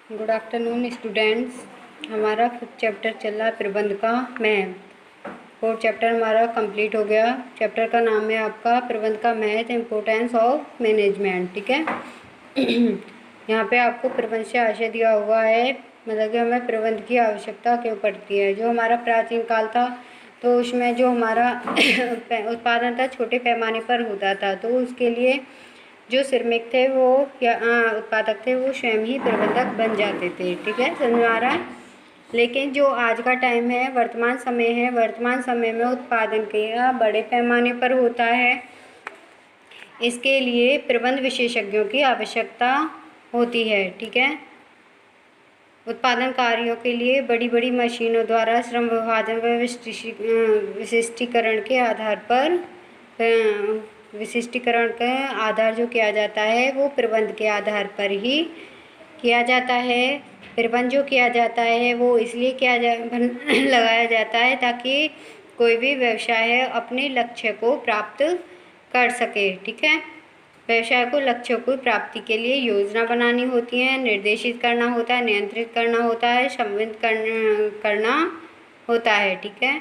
Good afternoon students. हमारा 5th chapter चल रहा है प्रबंध का महत्व। 4th चैप्टर हमारा कंप्लीट हो गया। चैप्टर का नाम है आपका प्रबंध का महत्व, इम्पोर्टेंस ऑफ मैनेजमेंट। ठीक है। यहाँ पे आपको प्रबंध से आशय दिया हुआ है, मतलब कि हमें प्रबंध की आवश्यकता क्यों पड़ती है। जो हमारा प्राचीन काल था तो उसमें जो हमारा उत्पादन था छोटे पैमाने पर होता था, तो उसके लिए जो श्रमिक थे वो या उत्पादक थे वो स्वयं ही प्रबंधक बन जाते थे। ठीक है, समझ में आ रहा है। लेकिन जो आज का टाइम है, वर्तमान समय है, वर्तमान समय में उत्पादन के बड़े पैमाने पर होता है। इसके लिए प्रबंध विशेषज्ञों की आवश्यकता होती है। ठीक है। उत्पादन कार्यों के लिए बड़ी बड़ी मशीनों द्वारा श्रम विभाजन व विशिष्टीकरण के आधार पर विशिष्टीकरण का आधार जो किया जाता है वो प्रबंध के आधार पर ही किया जाता है। प्रबंध जो किया जाता है वो इसलिए लगाया जाता है ताकि कोई भी व्यवसाय अपने लक्ष्य को प्राप्त कर सके। ठीक है। व्यवसाय को लक्ष्यों की प्राप्ति के लिए योजना बनानी होती है, निर्देशित करना होता है, नियंत्रित करना होता है, संबंधित करना होता है। ठीक है।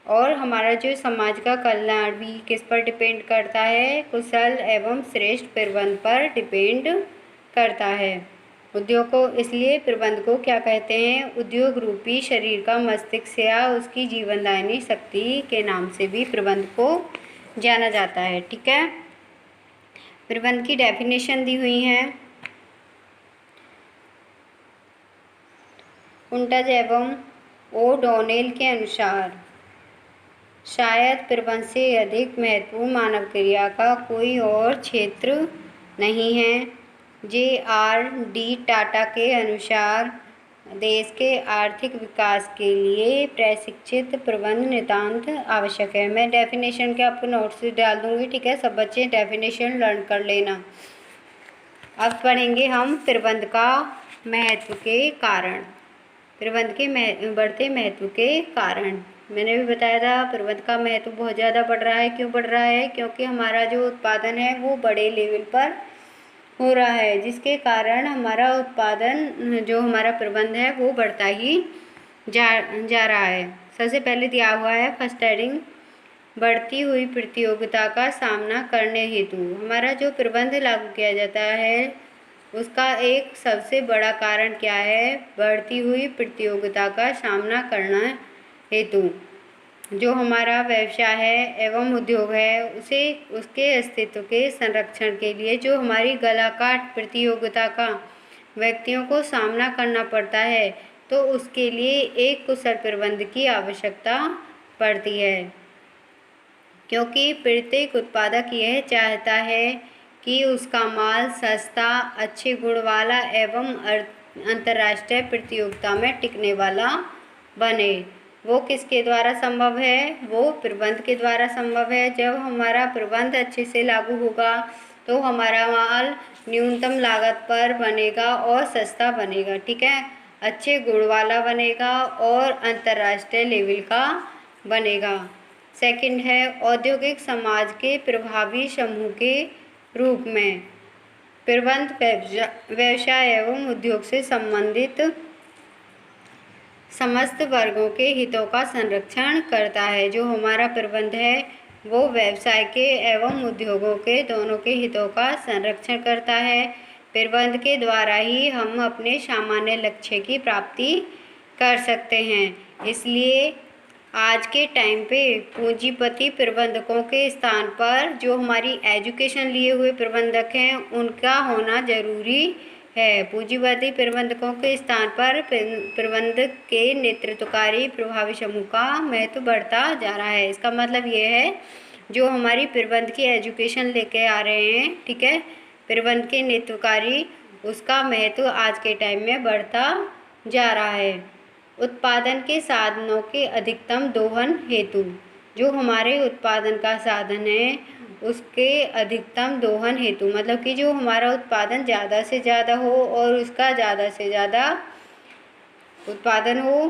और हमारा जो समाज का कल्याण भी किस पर डिपेंड करता है? कुशल एवं श्रेष्ठ प्रबंध पर डिपेंड करता है। उद्योग को इसलिए प्रबंध को क्या कहते हैं? उद्योग रूपी शरीर का मस्तिष्क या उसकी जीवनदायिनी शक्ति के नाम से भी प्रबंध को जाना जाता है। ठीक है। प्रबंध की डेफिनेशन दी हुई है। कुंटज एवं ओडोनेल के अनुसार शायद प्रबंध से अधिक महत्वपूर्ण मानव क्रिया का कोई और क्षेत्र नहीं है। J.R.D. टाटा के अनुसार देश के आर्थिक विकास के लिए प्रशिक्षित प्रबंध नितांत आवश्यक है। मैं डेफिनेशन के आपको नोट्स डाल दूंगी। ठीक है, सब बच्चे डेफिनेशन लर्न कर लेना। अब पढ़ेंगे हम प्रबंध का महत्व के कारण, प्रबंध के बढ़ते महत्व के कारण। मैंने भी बताया था प्रबंध का महत्व बहुत ज़्यादा बढ़ रहा है। क्यों बढ़ रहा है? क्योंकि हमारा जो उत्पादन है वो बड़े लेवल पर हो रहा है, जिसके कारण हमारा उत्पादन जो हमारा प्रबंध है वो बढ़ता ही जा रहा है। सबसे पहले दिया हुआ है फर्स्ट हेडिंग, बढ़ती हुई प्रतियोगिता का सामना करने हेतु। हमारा जो प्रबंध लागू किया जाता है उसका एक सबसे बड़ा कारण क्या है? बढ़ती हुई प्रतियोगिता का सामना करना हेतु जो हमारा व्यवसाय है एवं उद्योग है उसे उसके अस्तित्व के संरक्षण के लिए जो हमारी गलाकाट प्रतियोगिता का व्यक्तियों को सामना करना पड़ता है, तो उसके लिए एक कुशल प्रबंध की आवश्यकता पड़ती है। क्योंकि प्रत्येक उत्पादक यह चाहता है कि उसका माल सस्ता, अच्छे गुण वाला एवं अंतर्राष्ट्रीय प्रतियोगिता में टिकने वाला बने। वो किसके द्वारा संभव है? वो प्रबंध के द्वारा संभव है। जब हमारा प्रबंध अच्छे से लागू होगा तो हमारा माल न्यूनतम लागत पर बनेगा और सस्ता बनेगा। ठीक है, अच्छे गुण वाला बनेगा और अंतर्राष्ट्रीय लेवल का बनेगा। सेकंड है औद्योगिक समाज के प्रभावी समूह के रूप में प्रबंध व्यवसाय एवं उद्योग से संबंधित समस्त वर्गों के हितों का संरक्षण करता है। जो हमारा प्रबंध है वो व्यवसाय के एवं उद्योगों के दोनों के हितों का संरक्षण करता है। प्रबंध के द्वारा ही हम अपने सामान्य लक्ष्य की प्राप्ति कर सकते हैं। इसलिए आज के टाइम पे पूंजीपति प्रबंधकों के स्थान पर जो हमारी एजुकेशन लिए हुए प्रबंधक हैं उनका होना जरूरी है। पूंजीपति प्रबंधकों के स्थान पर प्रबंधक के नेतृत्वकारी प्रभावी समूह का महत्व बढ़ता जा रहा है। इसका मतलब ये है जो हमारी प्रबंध की एजुकेशन लेके आ रहे हैं, ठीक है, प्रबंध के नेतृत्वकारी, उसका महत्व आज के टाइम में बढ़ता जा रहा है। उत्पादन के साधनों के अधिकतम दोहन हेतु, जो हमारे उत्पादन का साधन है उसके अधिकतम दोहन हेतु, मतलब कि जो हमारा उत्पादन ज़्यादा से ज़्यादा हो और उसका ज़्यादा से ज़्यादा उत्पादन हो।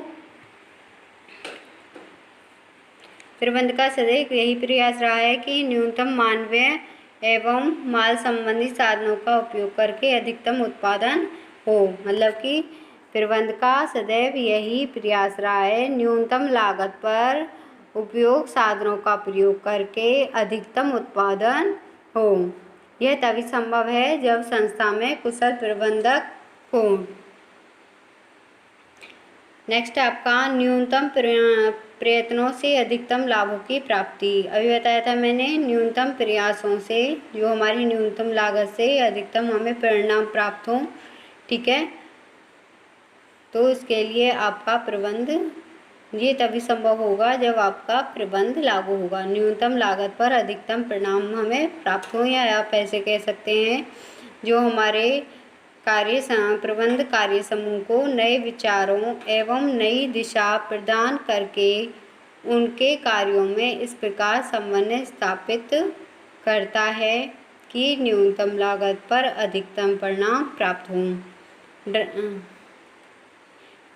प्रबंध का सदैव यही प्रयास रहा है कि न्यूनतम मानवीय एवं माल संबंधी साधनों का उपयोग करके अधिकतम उत्पादन हो। मतलब कि प्रबंध का सदैव यही प्रयास रहा है, न्यूनतम लागत पर उपयोग साधनों का प्रयोग करके अधिकतम उत्पादन हो। यह तभी संभव है जब संस्था में कुशल प्रबंधक हो। नेक्स्ट आपका न्यूनतम प्रयत्नों से अधिकतम लाभों की प्राप्ति। अभी बताया था मैंने, न्यूनतम प्रयासों से, जो हमारी न्यूनतम लागत से अधिकतम हमें परिणाम प्राप्त हो। ठीक है, तो इसके लिए आपका प्रबंध, ये तभी संभव होगा जब आपका प्रबंध लागू होगा। न्यूनतम लागत पर अधिकतम परिणाम हमें प्राप्त हो, या आप ऐसे कह सकते हैं जो हमारे प्रबंध कार्य समूह को नए विचारों एवं नई दिशा प्रदान करके उनके कार्यों में इस प्रकार समन्वय स्थापित करता है कि न्यूनतम लागत पर अधिकतम परिणाम प्राप्त हों।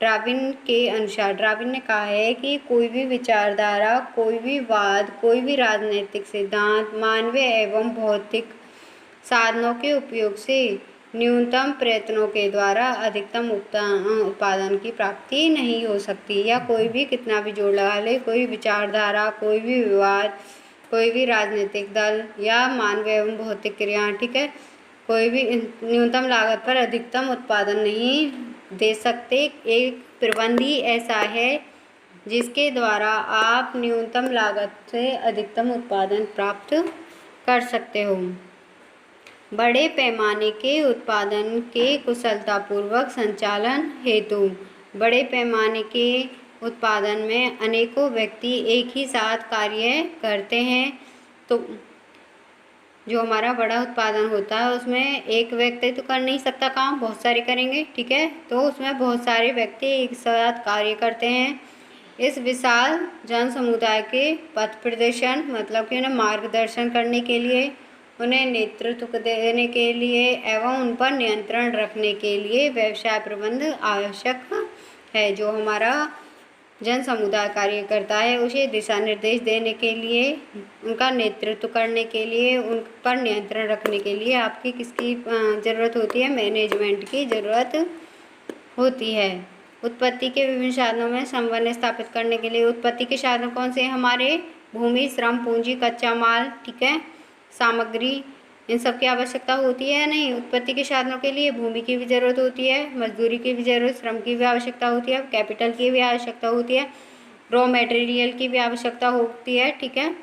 डार्विन के अनुसार, डार्विन ने कहा है कि कोई भी विचारधारा, कोई भी वाद, कोई भी राजनीतिक सिद्धांत मानवीय एवं भौतिक साधनों के उपयोग से न्यूनतम प्रयत्नों के द्वारा अधिकतम उत्पादन की प्राप्ति नहीं हो सकती। या कोई भी कितना भी जोर लगा ले, कोई विचारधारा, कोई भी विवाद, कोई भी राजनीतिक दल या मानवीय एवं भौतिक क्रिया, ठीक है, कोई भी न्यूनतम लागत पर अधिकतम उत्पादन नहीं दे सकते। एक प्रबंध ही ऐसा है जिसके द्वारा आप न्यूनतम लागत से अधिकतम उत्पादन प्राप्त कर सकते हो। बड़े पैमाने के उत्पादन के कुशलतापूर्वक संचालन हेतु, बड़े पैमाने के उत्पादन में अनेकों व्यक्ति एक ही साथ कार्य करते हैं। तो जो हमारा बड़ा उत्पादन होता है उसमें एक व्यक्ति तो कर नहीं सकता काम, बहुत सारे करेंगे। ठीक है, तो उसमें बहुत सारे व्यक्ति एक साथ कार्य करते हैं। इस विशाल जन समुदाय के पथ प्रदर्शन, मतलब कि उन्हें मार्गदर्शन करने के लिए, उन्हें नेतृत्व देने के लिए एवं उन पर नियंत्रण रखने के लिए व्यवसाय प्रबंध आवश्यक है। जो हमारा जन समुदाय कार्य करता है उसे दिशा निर्देश देने के लिए, उनका नेतृत्व करने के लिए, उन पर नियंत्रण रखने के लिए आपकी किसकी ज़रूरत होती है? मैनेजमेंट की ज़रूरत होती है। उत्पत्ति के विभिन्न साधनों में समन्वय स्थापित करने के लिए, उत्पत्ति के साधन कौन से हैं हमारे? भूमि, श्रम, पूंजी, कच्चा माल, ठीक है, सामग्री, इन सब की आवश्यकता होती है या नहीं? उत्पत्ति के साधनों के लिए भूमि की भी जरूरत होती है, मजदूरी की भी जरूरत, श्रम की भी आवश्यकता होती है, कैपिटल की भी आवश्यकता होती है, रॉ मटेरियल की भी आवश्यकता होती है, ठीक है,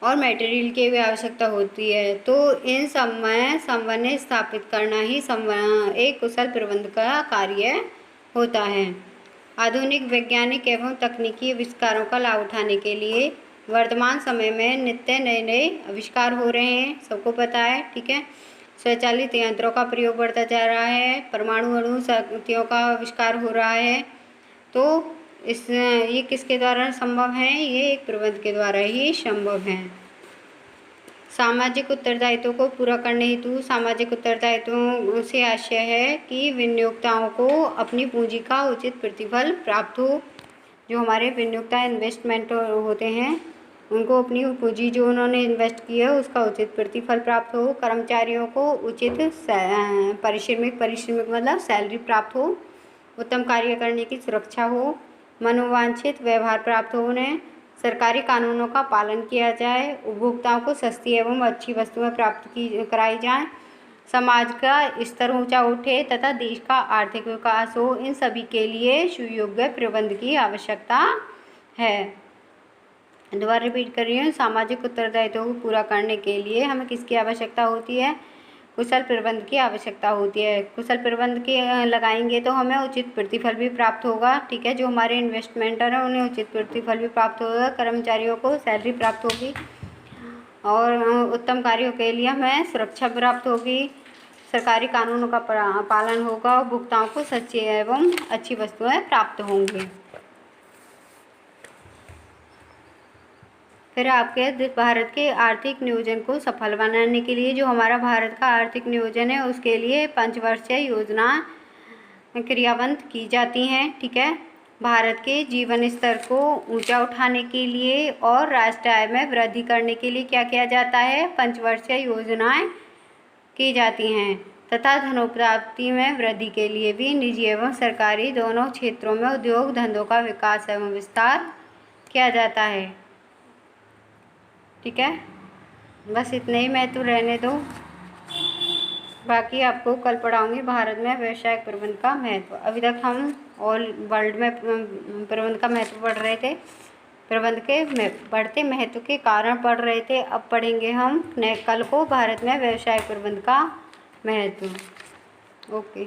और मटेरियल की भी आवश्यकता होती है। तो इन सब में समन्वय स्थापित करना ही एक कुशल प्रबंध का कार्य होता है। आधुनिक वैज्ञानिक एवं तकनीकी आविष्कारों का लाभ उठाने के लिए वर्तमान समय में नित्य नए नए आविष्कार हो रहे हैं, सबको पता है। ठीक है, स्वचालित यंत्रों का प्रयोग बढ़ता जा रहा है, परमाणु अणु शक्तियों का आविष्कार हो रहा है। तो ये किसके द्वारा संभव है? ये एक प्रबंध के द्वारा ही संभव है। सामाजिक उत्तरदायित्व को पूरा करने हेतु, सामाजिक उत्तरदायित्वों से आशय है कि विनियोक्ताओं को अपनी पूंजी का उचित प्रतिफल प्राप्त हो। जो हमारे विनियोक्ता इन्वेस्टमेंट होते हैं उनको अपनी पूंजी जो उन्होंने इन्वेस्ट की है उसका उचित प्रतिफल प्राप्त हो। कर्मचारियों को उचित पारिश्रमिक मतलब सैलरी प्राप्त हो। उत्तम कार्य करने की सुरक्षा हो। मनोवांछित व्यवहार प्राप्त हो उन्हें। सरकारी कानूनों का पालन किया जाए। उपभोक्ताओं को सस्ती एवं अच्छी वस्तुएं प्राप्त कराई जाएं। समाज का स्तर ऊंचा उठे तथा देश का आर्थिक विकास हो। इन सभी के लिए सुयोग्य प्रबंध की आवश्यकता है। दोबारा रिपीट कर रही हूँ, सामाजिक उत्तरदायित्व को पूरा करने के लिए हमें किसकी आवश्यकता होती है? कुशल प्रबंध की आवश्यकता होती है। कुशल प्रबंध की लगाएंगे तो हमें उचित प्रतिफल भी प्राप्त होगा। ठीक है, जो हमारे इन्वेस्टमेंटर हैं उन्हें उचित प्रतिफल भी प्राप्त होगा। कर्मचारियों को सैलरी प्राप्त होगी और उत्तम कार्यों के लिए हमें सुरक्षा प्राप्त होगी। सरकारी कानूनों का पालन होगा। उपभोक्ताओं को सच्ची एवं अच्छी वस्तुएं प्राप्त होंगी। फिर आपके भारत के आर्थिक नियोजन को सफल बनाने के लिए, जो हमारा भारत का आर्थिक नियोजन है उसके लिए पंचवर्षीय योजना क्रियान्वित की जाती हैं। ठीक है, भारत के जीवन स्तर को ऊंचा उठाने के लिए और राष्ट्रीय आय में वृद्धि करने के लिए क्या किया जाता है? पंचवर्षीय योजनाएं की जाती हैं। तथा धनोत्पत्ति में वृद्धि के लिए भी निजी एवं सरकारी दोनों क्षेत्रों में उद्योग धंधों का विकास एवं विस्तार किया जाता है। ठीक है, बस इतने ही महत्व रहने दो, बाकी आपको कल पढ़ाऊंगी भारत में व्यवसायिक प्रबंधन का महत्व। अभी तक हम ऑल वर्ल्ड में प्रबंधन का महत्व पढ़ रहे थे, प्रबंध के बढ़ते महत्व के कारण पढ़ रहे थे। अब पढ़ेंगे हम कल को भारत में व्यवसायिक प्रबंधन का महत्व। ओके।